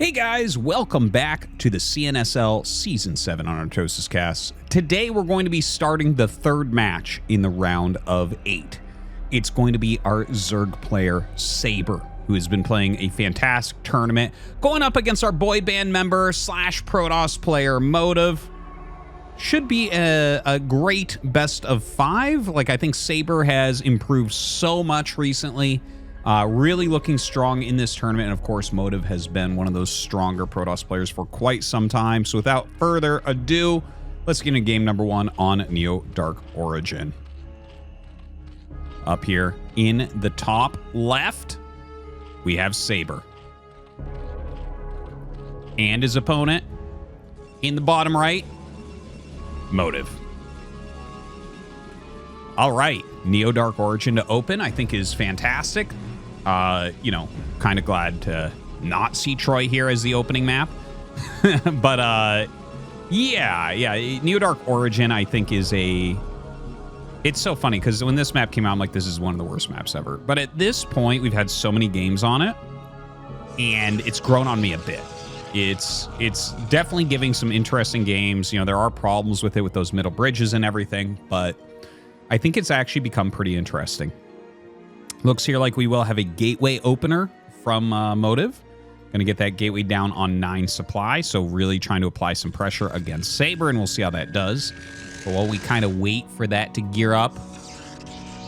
Hey guys, welcome back to the CNSL Season 7 on ArtosisCasts. Today we're going to be starting the third match in the round of 8. It's going to be our Zerg player, Saber, who has been playing a fantastic tournament, going up against our boy band member slash Protoss player, Motive. Should be a great best of 5. Like, I think Saber has improved so much recently. Really looking strong in this tournament, and of course Motive has been one of those stronger Protoss players for quite some time. So without further ado, let's get into game number 1 on Neo Dark Origin. Up here in the top left, we have Saber. And his opponent, in the bottom right, Motive. All right, Neo Dark Origin to open, I think is fantastic. You know, kind of glad to not see Troy here as the opening map. But, yeah, Neo Dark Origin, I think, is a... It's so funny, because when this map came out, I'm like, this is one of the worst maps ever. But at this point, we've had so many games on it, and it's grown on me a bit. It's definitely giving some interesting games. You know, there are problems with it, with those middle bridges and everything, but I think it's actually become pretty interesting. Looks here like we will have a gateway opener from Motive. Going to get that gateway down on 9 supply, so really trying to apply some pressure against Saber, and we'll see how that does. But while we kind of wait for that to gear up,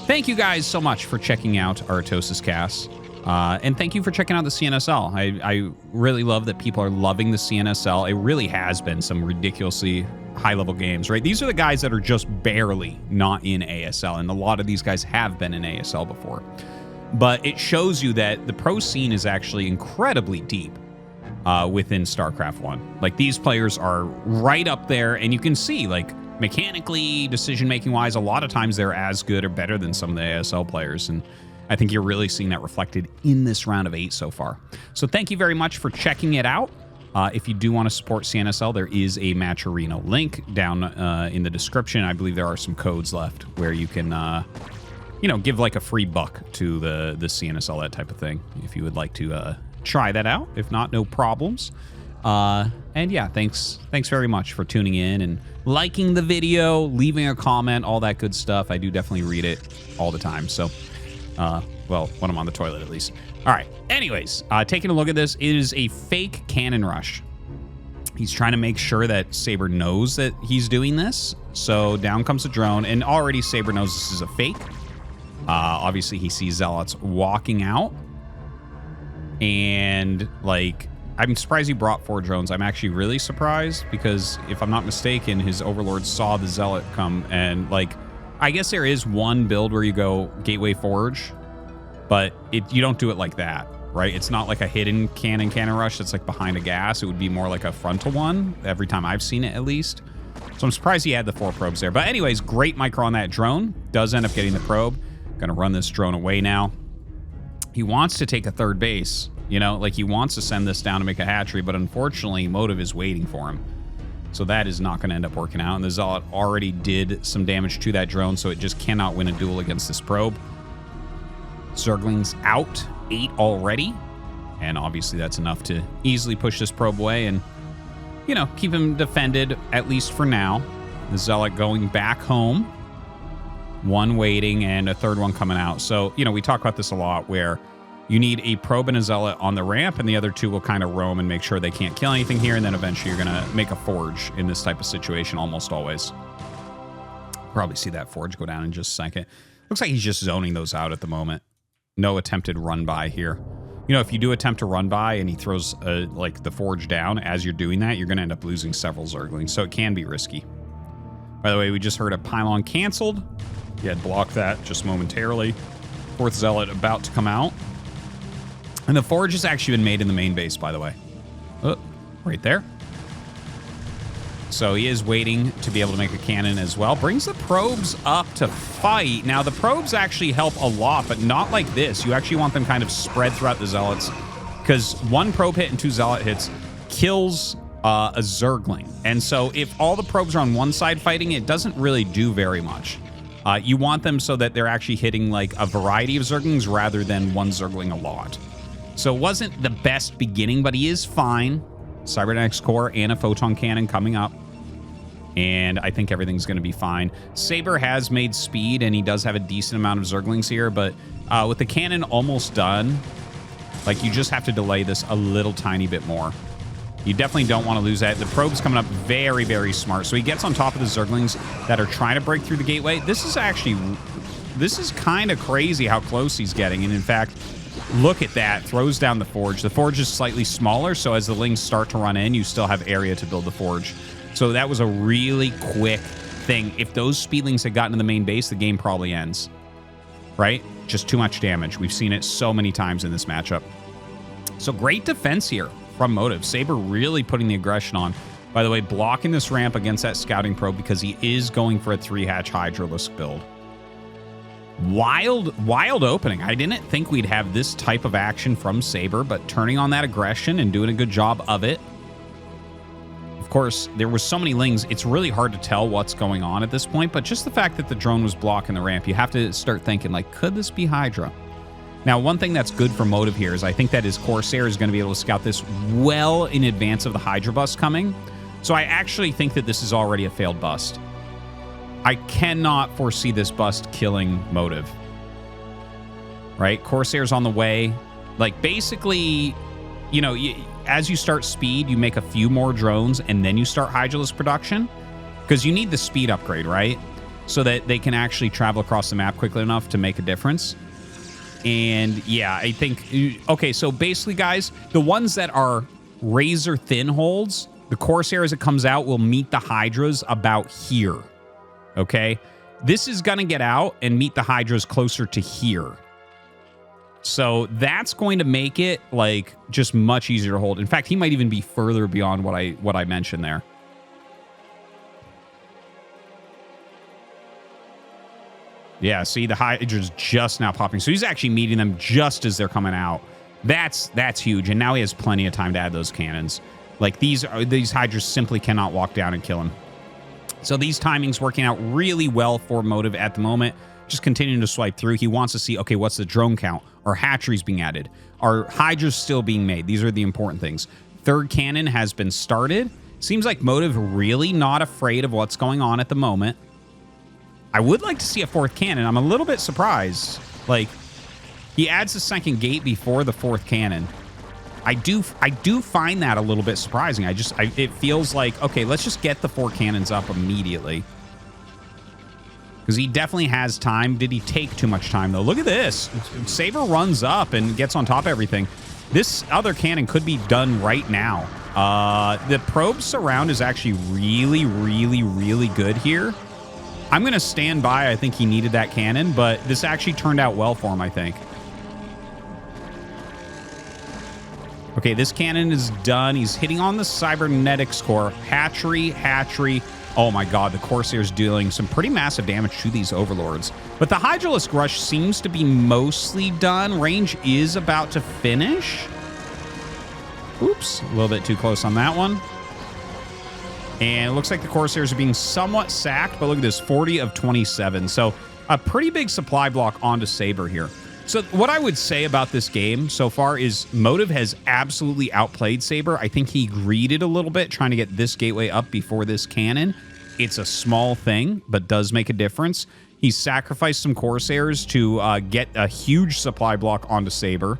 thank you guys so much for checking out ArtosisCasts. And thank you for checking out the CNSL. I really love that people are loving the CNSL. It really has been some ridiculously high-level games, right? These are the guys that are just barely not in ASL, and a lot of these guys have been in ASL before. But it shows you that the pro scene is actually incredibly deep within StarCraft 1. Like, these players are right up there, and you can see, like, mechanically, decision-making-wise, a lot of times they're as good or better than some of the ASL players, and I think you're really seeing that reflected in this round of 8 so far. So thank you very much for checking it out. If you do want to support CNSL, there is a Match Arena link down in the description. I believe there are some codes left where you can, you know, give like a free buck to the CNSL, that type of thing, if you would like to try that out. If not, no problems. And yeah, thanks very much for tuning in and liking the video, leaving a comment, all that good stuff. I do definitely read it all the time. So, well, when I'm on the toilet, at least. All right. Anyways, taking a look at this, it is a fake cannon rush. He's trying to make sure that Saber knows that he's doing this. So down comes the drone, and already Saber knows this is a fake. Obviously, he sees Zealots walking out. And, like, I'm surprised he brought 4 drones. I'm actually really surprised because, if I'm not mistaken, his overlord saw the Zealot come and, like, I guess there is one build where you go Gateway Forge, but you don't do it like that, right? It's not like a hidden cannon rush that's like behind a gas. It would be more like a frontal one, every time I've seen it at least. So I'm surprised he had the 4 probes there. But anyways, great micro on that drone. Does end up getting the probe. Gonna run this drone away now. He wants to take a third base, you know, like he wants to send this down to make a hatchery, but unfortunately Motive is waiting for him. So that is not going to end up working out. And the Zealot already did some damage to that drone, so it just cannot win a duel against this probe. Zerglings out 8 already. And obviously that's enough to easily push this probe away and, you know, keep him defended, at least for now. The Zealot going back home. 1 waiting and a 3rd one coming out. So, you know, we talk about this a lot where you need a probe and a Zealot on the ramp, and the other 2 will kind of roam and make sure they can't kill anything here, and then eventually you're going to make a forge in this type of situation almost always. Probably see that forge go down in just a second. Looks like he's just zoning those out at the moment. No attempted run by here. You know, if you do attempt to run by and he throws like the forge down as you're doing that, you're going to end up losing several Zerglings, so it can be risky. By the way, we just heard a pylon canceled. He had blocked that just momentarily. 4th Zealot about to come out. And the forge has actually been made in the main base, by the way. Oh, right there. So he is waiting to be able to make a cannon as well. Brings the probes up to fight. Now, the probes actually help a lot, but not like this. You actually want them kind of spread throughout the Zealots, because 1 probe hit and 2 Zealot hits kills a Zergling. And so if all the probes are on one side fighting, it doesn't really do very much. You want them so that they're actually hitting like a variety of Zerglings rather than one Zergling a lot. So it wasn't the best beginning, but he is fine. Cybernetics core and a photon cannon coming up. And I think everything's going to be fine. Saber has made speed, and he does have a decent amount of Zerglings here. But with the cannon almost done, like, you just have to delay this a little tiny bit more. You definitely don't want to lose that. The probe's coming up very, very smart. So he gets on top of the Zerglings that are trying to break through the gateway. This is kind of crazy how close he's getting. And in fact, look at that. Throws down the Forge. The Forge is slightly smaller, so as the Lings start to run in, you still have area to build the Forge. So that was a really quick thing. If those Speedlings had gotten to the main base, the game probably ends. Right? Just too much damage. We've seen it so many times in this matchup. So great defense here from Motive. Saber really putting the aggression on. By the way, blocking this ramp against that scouting probe because he is going for a 3-hatch Hydralisk build. Wild opening. I didn't think we'd have this type of action from Saber, but turning on that aggression and doing a good job of it. Of course, there was so many Lings, it's really hard to tell what's going on at this point, but just the fact that the drone was blocking the ramp, you have to start thinking, like, could this be Hydra? Now, one thing that's good for Motive here is I think that his Corsair is going to be able to scout this well in advance of the Hydra bust coming. So I actually think that this is already a failed bust. I cannot foresee this bust killing Motive. Right? Corsair's on the way. Like, basically, you know, as you start speed, you make a few more drones, and then you start Hydralisk production. Because you need the speed upgrade, right? So that they can actually travel across the map quickly enough to make a difference. And, yeah, I think... Okay, so basically, guys, the ones that are razor-thin holds, the Corsair, as it comes out, will meet the Hydras about here. Okay? This is going to get out and meet the Hydras closer to here. So that's going to make it, like, just much easier to hold. In fact, he might even be further beyond what I mentioned there. Yeah, see, the Hydra's just now popping. So he's actually meeting them just as they're coming out. That's huge. And now he has plenty of time to add those cannons. Like, these Hydras simply cannot walk down and kill him. So these timings working out really well for Motive at the moment. Just continuing to swipe through. He wants to see, okay, what's the drone count? Are hatcheries being added? Are Hydras still being made? These are the important things. Third cannon has been started. Seems like Motive really not afraid of what's going on at the moment. I would like to see a fourth cannon. I'm a little bit surprised. Like, he adds the second gate before the fourth cannon. I do find that a little bit surprising. It feels like, okay, let's just get the 4 cannons up immediately. Because he definitely has time. Did he take too much time, though? Look at this. Saber runs up and gets on top of everything. This other cannon could be done right now. The probe surround is actually really, really, really good here. I'm going to stand by. I think he needed that cannon, but this actually turned out well for him, I think. Okay, this cannon is done. He's hitting on the cybernetics core. Hatchery. Oh my god, the Corsair's dealing some pretty massive damage to these overlords. But the Hydralisk rush seems to be mostly done. Range is about to finish. Oops, a little bit too close on that one. And it looks like the Corsairs are being somewhat sacked, but look at this, 40 of 27. So a pretty big supply block onto Saber here. So what I would say about this game so far is Motive has absolutely outplayed Saber. I think he greeded a little bit trying to get this gateway up before this cannon. It's a small thing, but does make a difference. He sacrificed some Corsairs to get a huge supply block onto Saber.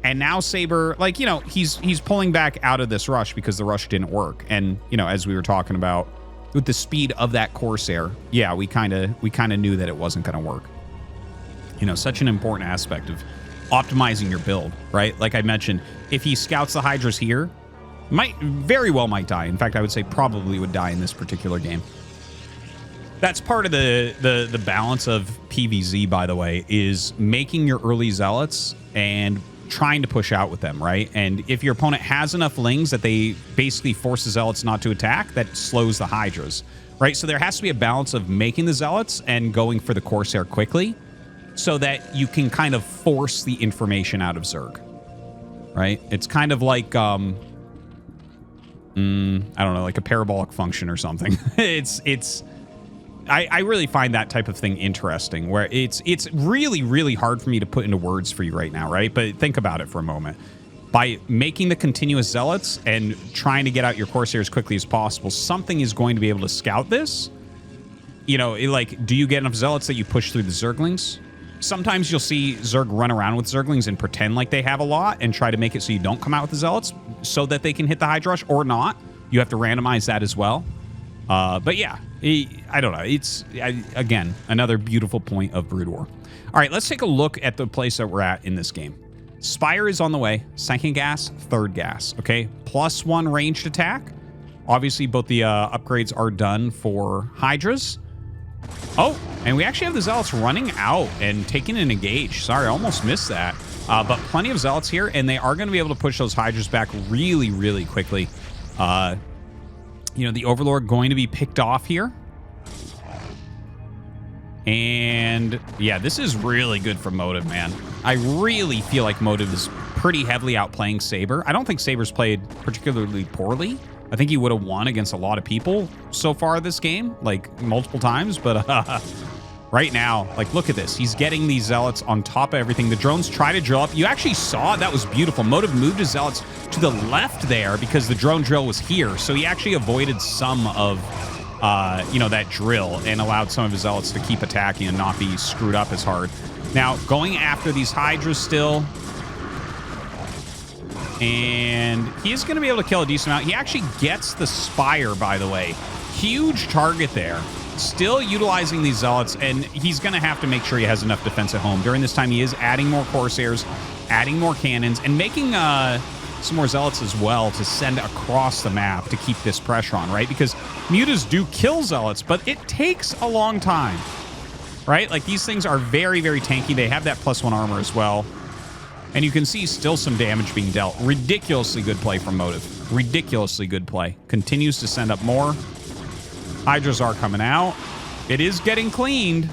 And now Saber, like, you know, he's pulling back out of this rush because the rush didn't work. And, you know, as we were talking about with the speed of that Corsair, yeah, we kind of knew that it wasn't going to work. You know, such an important aspect of optimizing your build, right? Like I mentioned, if he scouts the Hydras here, very well might die. In fact, I would say probably would die in this particular game. That's part of the balance of PvZ, by the way, is making your early zealots and trying to push out with them, right? And if your opponent has enough Lings that they basically force the zealots not to attack, that slows the Hydras, right? So there has to be a balance of making the zealots and going for the Corsair quickly so that you can kind of force the information out of Zerg, right? It's kind of like, I don't know, like a parabolic function or something. It's I really find that type of thing interesting, where it's really, really hard for me to put into words for you right now, right? But think about it for a moment. By making the continuous zealots and trying to get out your Corsair as quickly as possible, something is going to be able to scout this. You know, like, do you get enough zealots that you push through the Zerglings? Sometimes you'll see Zerg run around with Zerglings and pretend like they have a lot and try to make it so you don't come out with the zealots so that they can hit the Hydra Rush, or not. You have to randomize that as well. But yeah, I don't know. It's, again, another beautiful point of Brood War. All right, let's take a look at the place that we're at in this game. Spire is on the way. Second gas, third gas. Okay, +1 ranged attack. Obviously, both the upgrades are done for Hydras. Oh, and we actually have the Zealots running out and taking an engage. Sorry, I almost missed that. But plenty of Zealots here, and they are going to be able to push those Hydras back really, really quickly. You know, the Overlord going to be picked off here. And yeah, this is really good for Motive, man. I really feel like Motive is pretty heavily outplaying Saber. I don't think Saber's played particularly poorly. I think he would have won against a lot of people so far this game, like multiple times. But right now, like, look at this. He's getting these Zealots on top of everything. The drones try to drill up. You actually saw that was beautiful. Motive moved his Zealots to the left there because the drone drill was here. So he actually avoided some of you know, that drill and allowed some of his Zealots to keep attacking and not be screwed up as hard. Now, going after these Hydras still. And he is going to be able to kill a decent amount. He actually gets the Spire, by the way. Huge target there. Still utilizing these Zealots, and he's going to have to make sure he has enough defense at home. During this time, he is adding more Corsairs, adding more cannons, and making some more Zealots as well to send across the map to keep this pressure on, right? Because Mutas do kill Zealots, but it takes a long time, right? Like, these things are very, very tanky. They have that +1 armor as well. And you can see still some damage being dealt. Ridiculously good play from Motive. Ridiculously good play. Continues to send up more. Hydras are coming out. It is getting cleaned.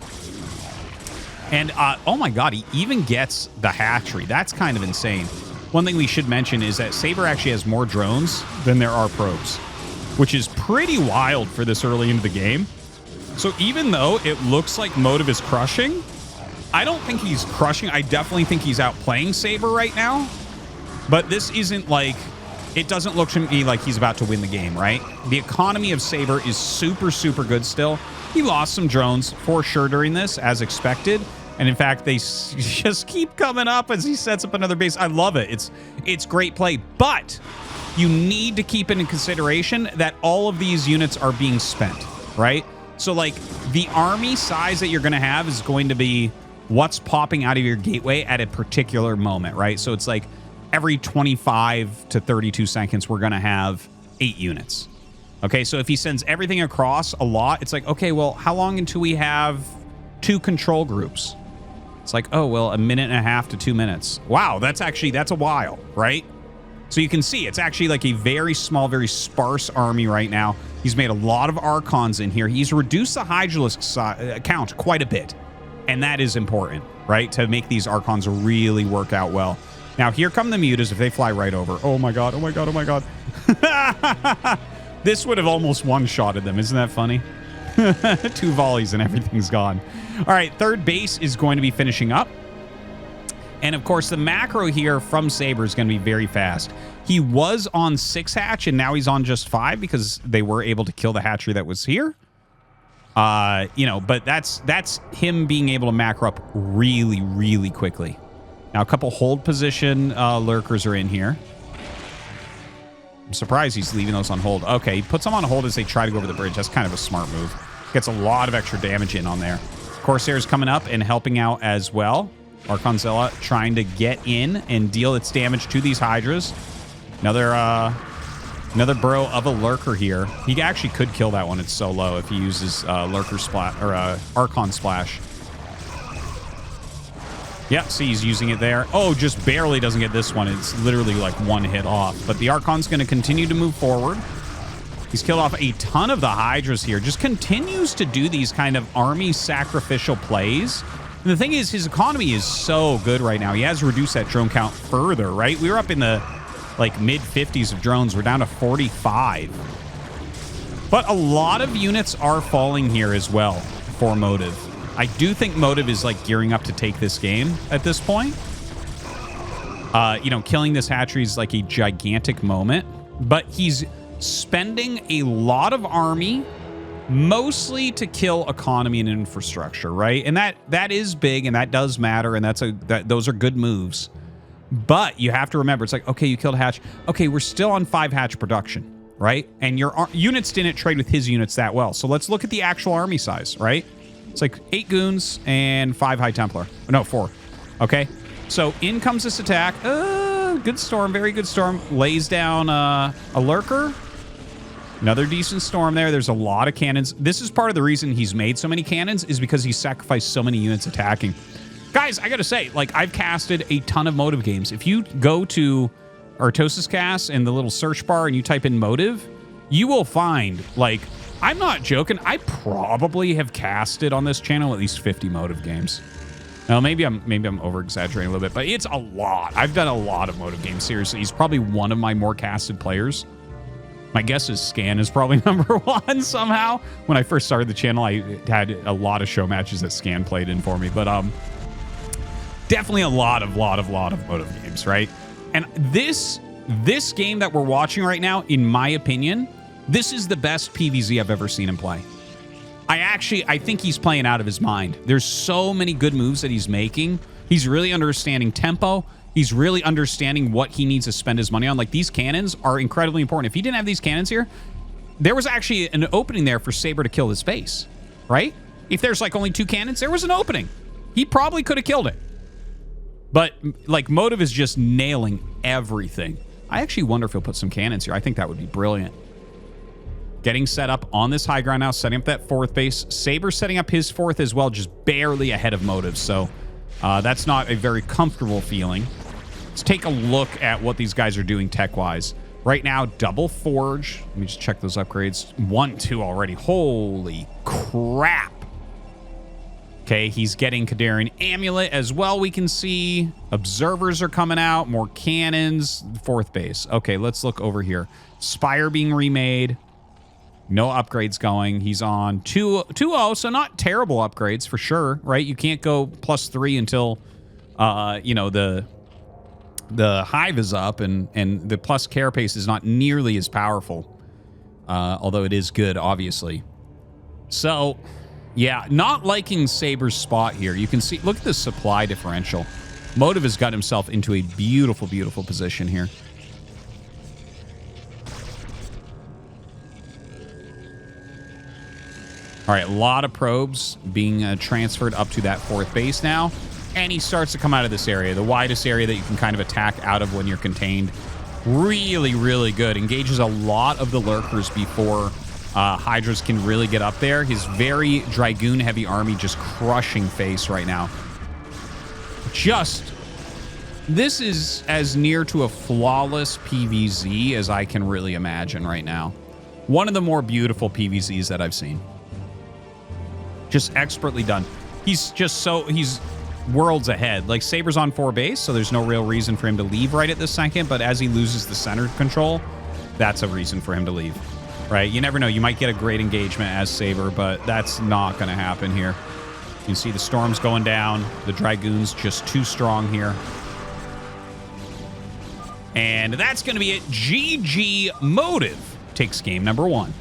And, oh my god, he even gets the hatchery. That's kind of insane. One thing we should mention is that Saber actually has more drones than there are probes, which is pretty wild for this early into the game. So even though it looks like Motive is crushing, I don't think he's crushing. I definitely think he's outplaying Saber right now. But this isn't like... It doesn't look to me like he's about to win the game, right? The economy of Saber is super, super good still. He lost some drones for sure during this, as expected. And in fact, they just keep coming up as he sets up another base. I love it. It's great play. But you need to keep into consideration that all of these units are being spent, right? So, like, the army size that you're going to have is going to be what's popping out of your gateway at a particular moment, right? So it's like every 25 to 32 seconds, we're going to have 8 units. Okay, so if he sends everything across a lot, it's like, okay, well, how long until we have 2 control groups? It's like, oh, well, 1.5 to 2 minutes. Wow, that's a while, right? So you can see it's actually like a very small, very sparse army right now. He's made a lot of Archons in here. He's reduced the Hydralisk count quite a bit. And that is important, right? To make these Archons really work out well. Now, here come the Mutas if they fly right over. Oh my god, oh my god, oh my god. This would have almost one-shotted them. Isn't that funny? 2 volleys and everything's gone. All right, third base is going to be finishing up. And of course, the macro here from Saber is going to be very fast. He was on 6 hatch, and now he's on just 5 because they were able to kill the hatchery that was here. You know, but that's him being able to macro up really, really quickly. Now, a couple hold position lurkers are in here. I'm surprised he's leaving those on hold. Okay, he puts them on hold as they try to go over the bridge. That's kind of a smart move. Gets a lot of extra damage in on there. Corsair's coming up and helping out as well. Archonzilla trying to get in and deal its damage to these Hydras. Another burrow of a lurker here. He actually could kill that one. It's so low if he uses lurker splash or Archon splash. Yep, see, he's using it there. Oh, just barely doesn't get this one. It's literally like 1 hit off. But the Archon's going to continue to move forward. He's killed off a ton of the Hydras here. Just continues to do these kind of army sacrificial plays. And the thing is, his economy is so good right now. He has reduced that drone count further, right? We were up in the like mid-50s of drones. We're down to 45. But a lot of units are falling here as well for Motive. I do think Motive is like gearing up to take this game at this point. You know, killing this hatchery is like a gigantic moment, but he's spending a lot of army mostly to kill economy and infrastructure, right? And that is big and that does matter, and those are good moves. But you have to remember, it's like, okay, you killed a hatch. Okay, we're still on 5 hatch production, right? And your units didn't trade with his units that well. So let's look at the actual army size, right? It's like 8 goons and 5 High Templar. No, 4. Okay, so in comes this attack. Good storm, very good storm. Lays down a lurker. Another decent storm there. There's a lot of cannons. This is part of the reason he's made so many cannons, is because he sacrificed so many units attacking. Guys, I gotta say, like, I've casted a ton of Motive games. If you go to ArtosisCasts in the little search bar and you type in Motive, you will find, like, I'm not joking, I probably have casted on this channel at least 50 Motive games. Now, maybe I'm over-exaggerating a little bit, but it's a lot. I've done a lot of Motive games, seriously. He's probably one of my more casted players. My guess is Scan is probably number 1 somehow. When I first started the channel, I had a lot of show matches that Scan played in for me, but definitely a lot of Motive games, right? And this game that we're watching right now, in my opinion, this is the best PvZ I've ever seen him play. I think he's playing out of his mind. There's so many good moves that he's making. He's really understanding tempo. He's really understanding what he needs to spend his money on. Like, these cannons are incredibly important. If he didn't have these cannons here, there was actually an opening there for Saber to kill this base, right? If there's like only 2 cannons, there was an opening. He probably could have killed it. But like, Motive is just nailing everything. I actually wonder if he'll put some cannons here. I think that would be brilliant. Getting set up on this high ground now, setting up that 4th base. Saber setting up his 4th as well, just barely ahead of Motive. So that's not a very comfortable feeling. Let's take a look at what these guys are doing tech-wise. Right now, double forge. Let me just check those upgrades. 1, 2 already. Holy crap. Okay, he's getting Kadarian Amulet as well, we can see. Observers are coming out. More cannons. 4th base. Okay, let's look over here. Spire being remade. No upgrades going. He's on 2-0, so not terrible upgrades for sure, right? You can't go +3 until, you know, the hive is up, and the plus carapace is not nearly as powerful, although it is good, obviously. So, yeah, not liking Saber's spot here. You can see, look at the supply differential. Motive has got himself into a beautiful, beautiful position here. All right, a lot of probes being transferred up to that 4th base now. And he starts to come out of this area, the widest area that you can kind of attack out of when you're contained. Really, really good. Engages a lot of the lurkers before Hydras can really get up there. His very Dragoon-heavy army just crushing face right now. This is as near to a flawless PvZ as I can really imagine right now. One of the more beautiful PvZs that I've seen. Just expertly done. He's worlds ahead. Like, Saber's on 4 base, so there's no real reason for him to leave right at this second, but as he loses the center control, that's a reason for him to leave, right? You never know. You might get a great engagement as Saber, but that's not going to happen here. You can see the storms going down. The Dragoon's just too strong here. And that's going to be it. GG. Motive takes game number 1.